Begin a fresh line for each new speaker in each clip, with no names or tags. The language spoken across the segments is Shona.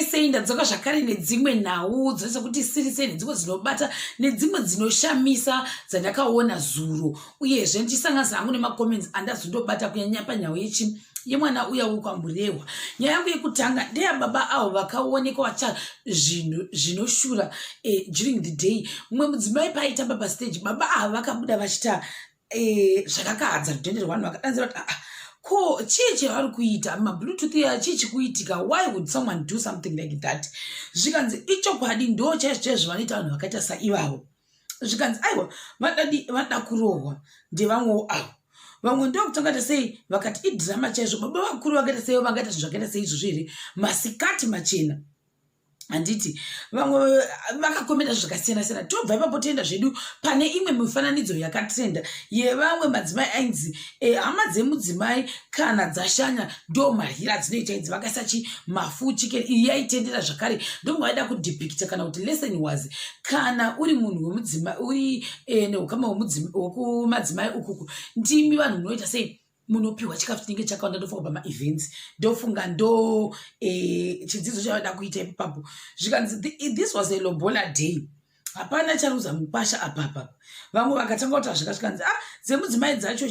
sei ndadzoka zvakare nedzimwe nhau dzose kuti sirise nedzimwe dzinobata nedzimwe dzinoshamisa dzandakaona zuro uyezve ndichisanganisa hangu nemacomments andazondobata kunyanya panyau yemwana uya wekwamburewa. Nyaya yangu yekutanga ndeyababa avo vakaonekwa vacha zvinoshura during the day. Mumwe mudzimai paitamba pastage, baba ava vakabuda vachita zvakakahadza rudhende rwevanhu vakadanzira kuti ko chii chavari kuita mabluetooth chii kuitika, why would someone do something like that? Zvikanzi ichokwadi ndo chaizvo zvavanoita vanhu vakaita saivavo. Zvikanzi aiwa vada kurohwa ndevamwewo avo. Vamwe ndo kutanga sei vakati idhirama chaizvo. Baba vakuru vakaita sei vangaita zvinhu zvakaita seizvozvo here, masikati machena. Handiti vamwe vakakomenda zvakasiyana-siyana. Tobva ipapo toenda zvedu pane imwe mifananidzo yakatrenda yevamwe madzimai ainzi hama dzemudzimai kana dzashanya ndo mahira dzinoita idzi vakaisa mafu chicken. Iyi yaitendera zvakare ndo vaida kudepicta kana kuti lesson was kana uri munhu wemudzimai uri neukama wekumadzimai ukuku ndimi vanhu munoita sei munopiwa chikafu chinenge chakawanda. Ndofunga pama-events, ndofunga ndo chidzidzo chavada kuita ipapo. Zvikanzi this was a lobola day, hapana charuza mukwasha apapa. Vamwe vakatanga kuti zvikanzi dzemudzimai dzacho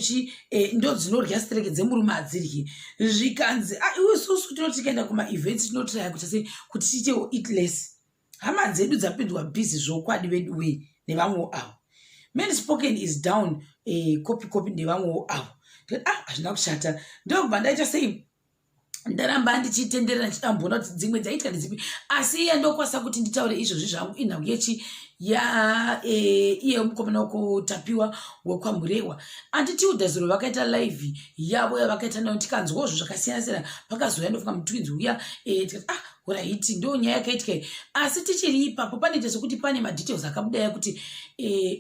ndo dzinorya stereke, dzemurume hadziryi. Zvikanzi isusu tinoti tikaenda kuma-events tinotiraya kuti tiitewo eat less. Hama dzedu dzapindwa busy zvokwadi vedu we nevamwewo avo. Men spoken is down copy nevamwewo avo. Hazvina kushata. Ndokubva ndaita sei ndaramba ndichitenderera ndichidambona kuti dzimwe dzaitika nedzipi, asi iye ndokwasa kuti nditaure izvozvi zvangu inhau iye mukomana wokutapiwa wekwamburewa. Aunty Tilder zuro vakaita live yavo yavakaita nayo tikanzwawo zvakasiyana-siyana. Pakazoya ndofunga mutwinzi uya tikati oraiti ndo nyaya yakaitika. Asi tichiri ipapo panoita sokuti pane madetails akabuda yakuti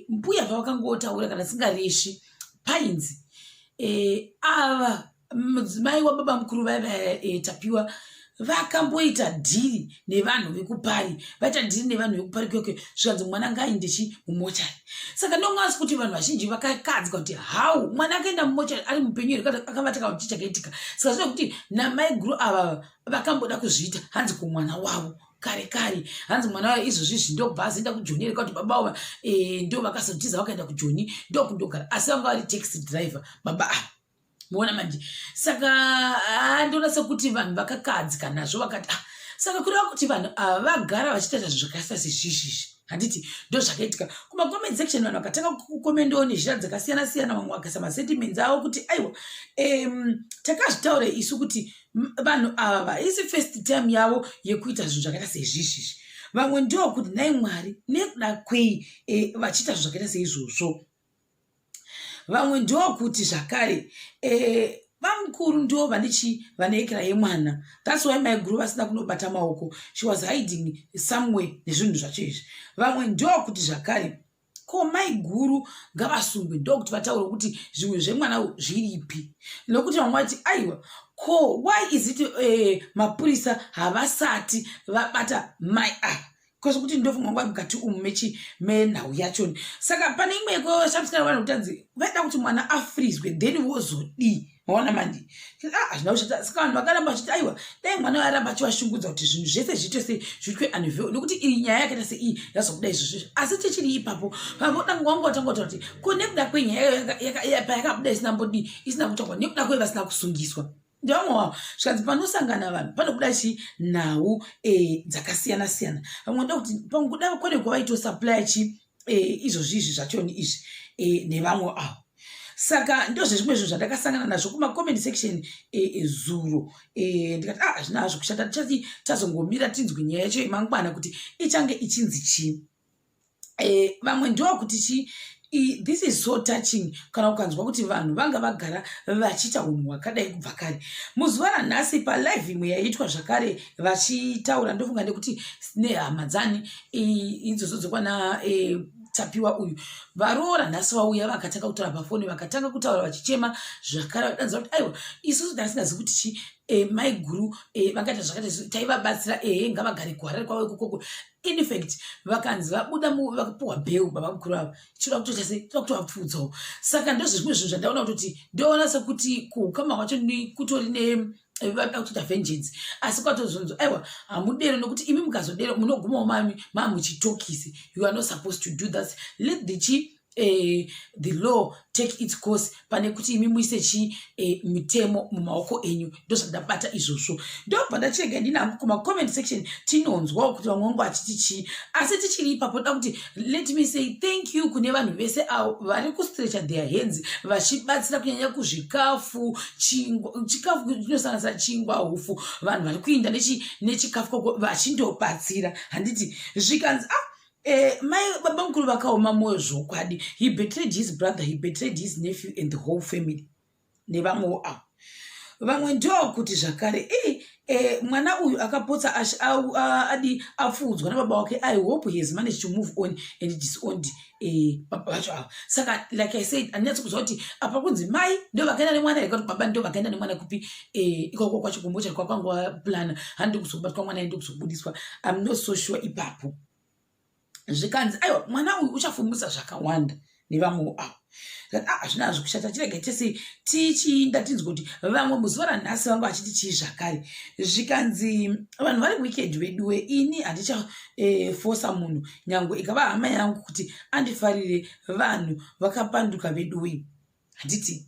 mbuya pavakangotaura kana singareshi painzi ava mudzimai wababa mukuru Tapiwa vakamboita dhiri nevanhu vekupari, vaita dhiri nevanhu vekupari kwekwe. Zvikanzi mwana ngaendechi mumochari. Saka ndongasi kuti vanhu vazhinji vakakadzwa kuti hau mwana akaenda mumochari ari mupenyu here, akavataka kuti chakaitika. Saka zvino kuti namai guru ava vakamboda kuzviita hanzi kumwana wavo kare hanzi mwana wayo izvozvi ndobva azoenda kujoni here, kuti baba ava ndo vakazodhiza vakaenda kujoni ndokundogara, asi vanga vari taxi driver baba ava. Muona manje. Saka ndoona sekuti vanhu vakakadzika nazvo vakati saka kureva kuti vanhu vagara vachiita zvakaita sezvizvi. Handiti ndo zvakaitika kuma-comment section. Vanhu vakatanga kukomendawo nezhira dzakasiyana-siyana, vamwe vakaisa masentiments avo kuti aiwa takazvitaura isu kuti vanhu ava isi first time yavo yekuita zvinhu zvakaita sezvizvi. Vamwe ndo kuti nai Mwari nekuda kwei vachiita zvinhu zvakaita seizvozvo. Vamwe ndo kuti zvakare vamukuru ndo vaneekera yemwana. That's why my guru vasina kunobata maoko. She was hiding somewhere nezvinhu zvacho izvi. Vamwe ndo kuti zvakare ko mai guru ngavasungwe ndo kuti vataure kuti zvimwe zvemwana zviripi. Nokuti vamwe vati aiwa ko why is it mapurisa havasati vabata mai kozi kuti ndofunga ngwa mukati menhau yachoni. Saka pane imwe yekoshamsikana vanhu kutanzi vaida kuti mwana afrizwe then wozodi. Maona mandi hazvina kushata. Saka vanhu vakaramba vachiti aiwa dai mwana aramba achivashungudza kuti zvinhu zvese zviite zviitwe unveil, nokuti iri nyaya yakaita sei yazobuda izvozvo. Asi tichiri ipapo vangu wangu watanga kuti ko nekuda kwenyaya yakabuda isina kutongwa nekuda kwei vasina kusungiswa. Ndivamwe wavo zvikanzi panosangana vanhu panobuda nhau dzakasiyana-siyana. Vamwe ndokuti pakuda kone kuvaitosupply izvozvizvi zvachoni izvi nevamwe avo. Saka ndozvezvimwe zvinhu zvandakasangana nazvo kuma-comment section zuro. Ndikati hazvina hazvo kushata, tichati tazongomira tinzwi nyaya yacho yemangwana kuti ichange ichinzi chii. Vamwe ndokuti this is so touching kana ukanzwa kuti vanhu vanga vagara vachiita unhu hwakadai kubva kare. Muzuva ranhasi palive imwe yaitwa zvakare vachitaura ndofunga ndekuti nehama dzani idzodzo dzokwana Tapiwa uyu varoora nhasi vauya vakatanga kutaura pafoni, vakatanga kutaura vachichema zvakare vadanza kuti aiwa isusu tasingazivi kuti mai guru vakaita zvakati taivabatsira ngavagare kuharare kwavo ikokoko. In fact vakanzi vabuda vakapuhwa bheu baba mukuru avo chiroda kutoita sei toda kutovapfudzawo. Saka ndozvezvimwe zvinhu zvandaona kuti ndoona sekuti kuukama kwacho kutori vanoda kutoita vengeance asi kwatozonzo aiwa hamudero nokuti imi mukazodero munogumawo muchitokisi. You are not supposed to do that. Let the law take its course pane kuti imi muise mitemo mumaoko enyu. Ndozvandabata izvozvo. Ndobva ndachirega ndinangu comment section tinonzwawo kuti vamwe vangu vachiti chii, asi tichiri ipapo da kuti let me say thank you kune vanhu vese avo vari kustretcha their hands vachibatsira kunyanya kuzvikafu. Chikafu chinosanganisa chingwa, hufu, vanhu vari kuinda nechikafu koko vachindobatsira. Handiti zvikanzi mai baba mukuru vakaoma mwoyo zvokwadi. He betrayed his brother, he betrayed his nephew and the whole family. Nevamwewo avo vamwe ndo kuti zvakare mwana uyu akapotsa afudzwa nababa wake. I hope he has managed to move on and disowned baba vacho avo. Saka like I said andinatsi kuzwa kuti apa kunzi mai ndo vakaenda nemwana here kuti baba ndo vakaenda nemwana kupi ikoko kwachikumbo chari kwakangwa plana handi kuzobatwa mwana endo kuzobudiswa. I'm not so sure ipapo zvikanzi aiwa mwana uyu uchafumbisa zvakawanda nevamwewo avo. Hazvina hazvo kushata chirege tese tichinda tinzwa kuti vamwe muzuva ranhasi vangu vachiti chii zvakare. Zvikanzi vanhu vari weekend veduwe ini handichafosa munhu nyangwe ikava hama yangu kuti andifarire vanhu vakapanduka veduwe. Handiti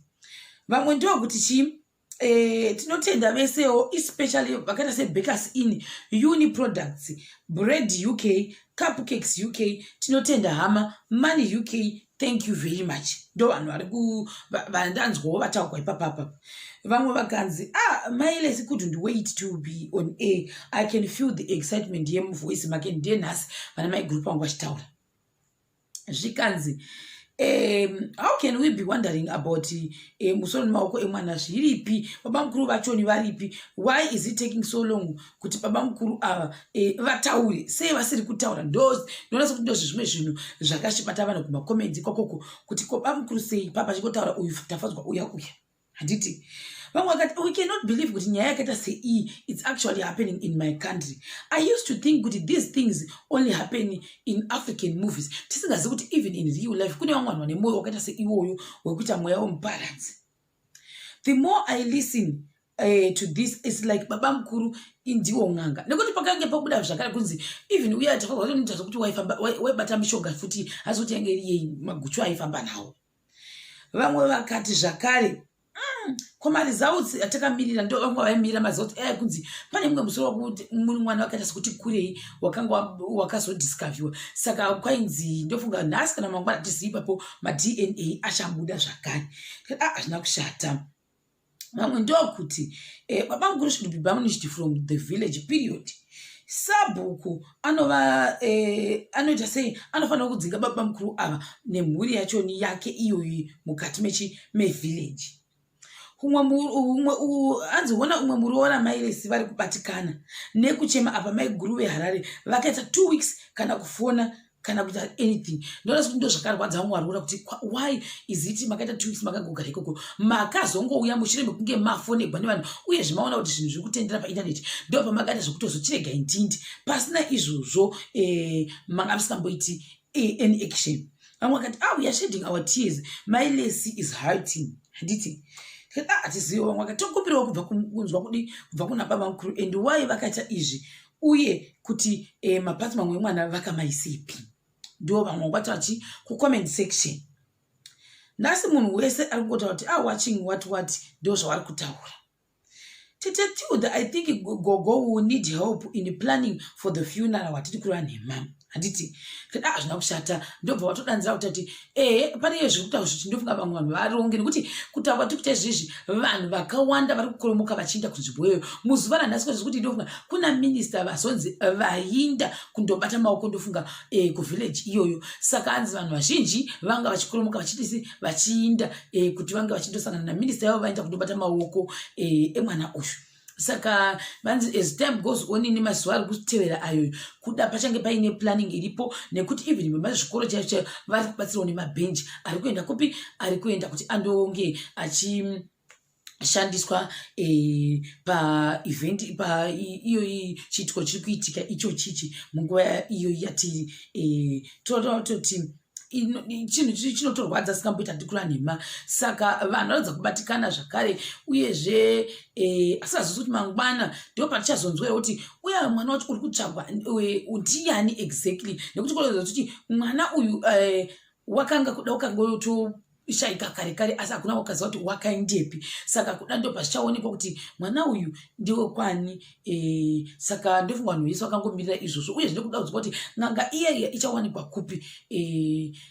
vamwe ndo kuti chii tinotenda vesewo especially vakaita sebakers in Uni Products, Bread UK, Cupcakes UK. Tinotenda hama Money UK. Thank you very much. Ndo vanhu vari vandanzwawo vataukwa ipapapa. Vamwe vakanzi Mailesi couldn't wait to be on air. I can feel the excitement yemuvoice make ndenhasi vana mai group vangu vachitaura. Zvikanzi how can we be wondering about musoro maoko emwana zviripi, baba mukuru vachoni varipi? Why is it taking so long kuti baba mukuru ava vataure? Sei vasiri kutaura? Ndonasa kuti ndozvo zvimwe zvinhu zvakashibata vanhu kumakomenti kwakoko kuti ko baba mukuru sei papa chikotaura uyu tafadzwa uya. Handiti vamwe vakati we cannot believe kuti nyaya yakaita sei it's actually happening in my country. I used to think kuti these things only happen in African movies. Tisingazi kuti even in real life kune vamwe vanhu vane moyo wakaita seiwoyo wekuti mweya womuparadzi. The more I listen to this, it's like baba mukuru indiwo ng'anga. Nekuti pakange pabuda zvakare kunzi even uya takazonita kuti waibata mishonga futi asi kuti yange iri maguchu aifamba nawo. Vamwe vakati zvakare komari zao atakamirira ndo vamwe vaimira mazoti kunzi pane mumwe musoro wakuti mwana wakaita sekuti kurei wakanga wakazodiscoverwa. Saka kwainzi ndofunga nhasi kana mangwana tisiyi ipapo ma-DNA ashabuda zvakare. Hazvina kushata. Vamwe ndokuti baba mukuru should be banished from the village period. Sabhuku anoita sei anofanira kudzinga baba mukuru ava nemhuri yachoni yake iyoyi mukati mevillage. Anziona umwe muroora Mailesi vari kubatikana nekuchema apa mai guru veHarare vakaita 2 weeks kana kufona kana kuita anything. Ndona kuti ndo zvakarwadza vamwe varora kuti why is it makaita 2 weeks makagogara ikoko makazongouya mushure mekunge mafonegwa nevanhu uye zvimaona kuti zvinhu zviri kutendera paindaneti ndo pamakaita zvokutozochirega intindi pasina izvozvo manga musikamboiti any action. Vamwe vakati we are shedding our tears. Mailesi is hurting. Handiti atizivo vamwe vakatokumbirawo kubva kuna baba mukuru and why vakaita izvi uye kuti mapatsi mamwe emwana vakamaisepi. Ndo vamwe vakati kucomment section. Nhasi munhu wese ari kungotaura kuti watching what ndo zvavari kutaura. Tilder, I think Gogo will need help in planning for the funeral watiti kuri vanhema. Handiti hazvina kushata. Ndobva watodanzira kuti pane zvekutaura kuti ndofunga vamwe vanhu varonge nekuti kutaura tikuita izvizvi vanhu vakawanda vari kukoromoka vachienda kunzvimbo iyoyo. Muzuva ranhasi kwezvekuti ndofunga kuna minista vazonzi vainda kundobata maoko ndofunga kuvillage iyoyo. Saka anzi vanhu vazhinji vanga vachikoromoka vachiinda kuti vange vachindosangana naminista yavo vaenda kundobata maoko emwana uyu. Saka vanzi as time goes on nemazuva ari kutevera ayoyo kuda pachange paine planning iripo nekuti even vemazvikoro chaicho vari kubatsirawo nemabhenji ari kuenda kupi ari kuenda kuti andonge achishandiswa paevent iyoyi chiitiko chiri kuitika icho chichi munguva iyoyi yatiri tototi chinhu chinotorwadza sikamboita ndikura nhema. Saka vanhu vanoratidza kubatikana zvakare uyezve asi hazvisi kuti mangwana ndipo patichazonzwera kuti uya mwana wacho uri kutsvagwa ndiani exactly, nekuti kunoratidza kuti mwana uyu wakanga utoshayika kare kare asi hakuna wakaziva kuti wakaendepi. Saka kuda ndo pazvichaonekwa kuti mwana uyu ndiwe kwani. Saka ndofunga vanhu vese vakangomirira izvozvo uye zvinokuda kuziva kuti n'anga iyeye ichawanikwa kupi.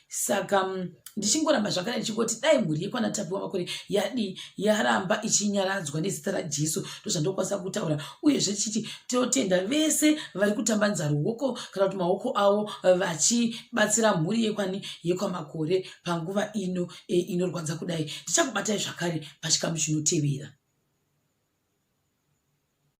Saka ndichingoramba zvakare ndichingoti dai mhuri yekwana Tapiwa Makore yaramba ichinyaradzwa nezita raJesu, ndozvandokwanisa kutaura. Uyezve chiti tinotenda vese vari kutambanidza ruoko kana kuti maoko avo vachibatsira mhuri yekwaMakore panguva ino inorwadza kudai. Ndichakubatai zvakare pachikamu chinotevera.